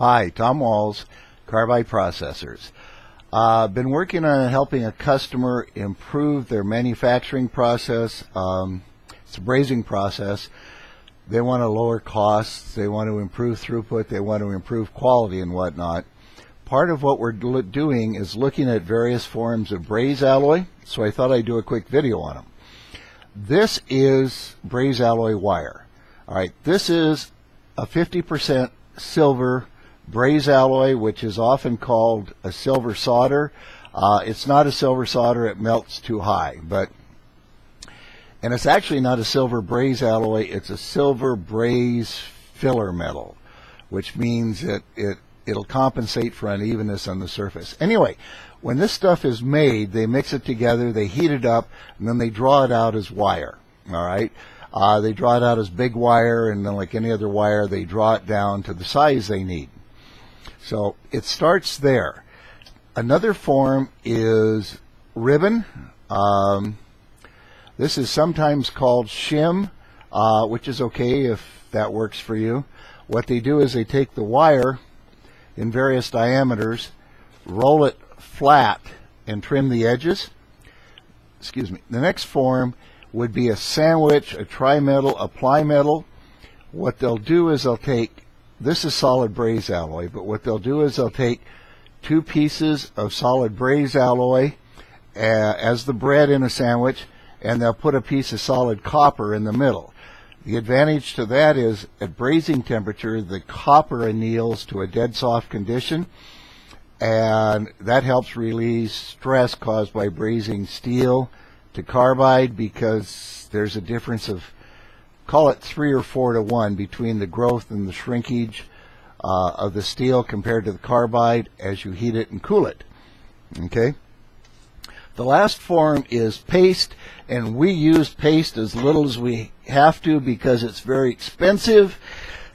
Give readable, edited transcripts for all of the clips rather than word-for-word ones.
Hi, Tom Walls, Carbide Processors. Been working on helping a customer improve their manufacturing process. It's a brazing process. They want to lower costs, they want to improve throughput, they want to improve quality and whatnot. Part of what we're doing is looking at various forms of Braze alloy, so I thought I'd do a quick video on them. This is Braze alloy wire. Alright, this is a 50% silver Braze alloy, which is often called a silver solder. It's not a silver solder, it melts too high, and it's actually not a silver Braze alloy, it's a silver Braze filler metal, which means it'll compensate for unevenness on the surface. Anyway, when this stuff is made, they mix it together, they heat it up, and then they draw it out as wire. All right, they draw it out as big wire, and then like any other wire, they draw it down to the size they need. So it starts there. Another form is ribbon. This is sometimes called shim, which is okay if that works for you. What they do is they take the wire in various diameters, roll it flat, and trim the edges. Excuse me. The next form would be a sandwich, a tri-metal, a ply-metal. What they'll do is they'll take, this is solid Braze alloy, but what they'll do is they'll take two pieces of solid Braze alloy as the bread in a sandwich, and they'll put a piece of solid copper in the middle. The advantage to that is at brazing temperature, the copper anneals to a dead soft condition, and that helps release stress caused by brazing steel to carbide, because there's a difference of, call it 3 or 4 to 1 between the growth and the shrinkage of the steel compared to the carbide as you heat it and cool it. Okay. The last form is paste, and we use paste as little as we have to because it's very expensive.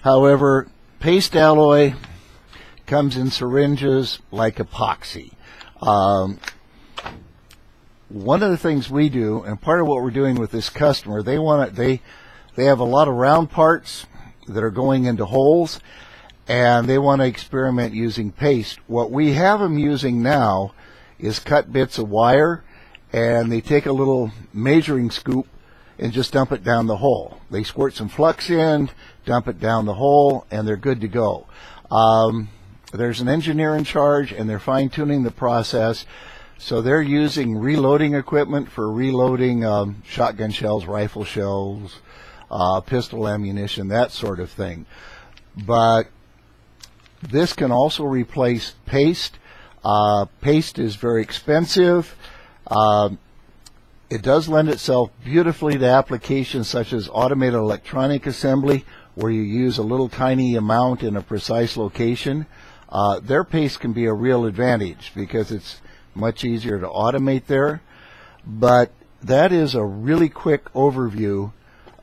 However, paste alloy comes in syringes like epoxy. One of the things we do, and part of what we're doing with this customer, they have a lot of round parts that are going into holes, and they want to experiment using paste. What we have them using now is cut bits of wire, and they take a little measuring scoop and just dump it down the hole. They squirt some flux in, dump it down the hole, and they're good to go. There's an engineer in charge, and they're fine-tuning the process. So they're using reloading equipment for reloading shotgun shells, rifle shells, pistol ammunition, that sort of thing. But this can also replace paste. Paste is very expensive. It does lend itself beautifully to applications such as automated electronic assembly, where you use a little tiny amount in a precise location. Their paste can be a real advantage because it's much easier to automate there. But that is a really quick overview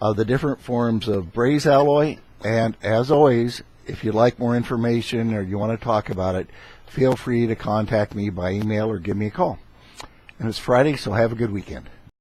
of the different forms of Braze alloy. And as always, if you'd like more information or you want to talk about it, feel free to contact me by email or give me a call. And it's Friday, so have a good weekend.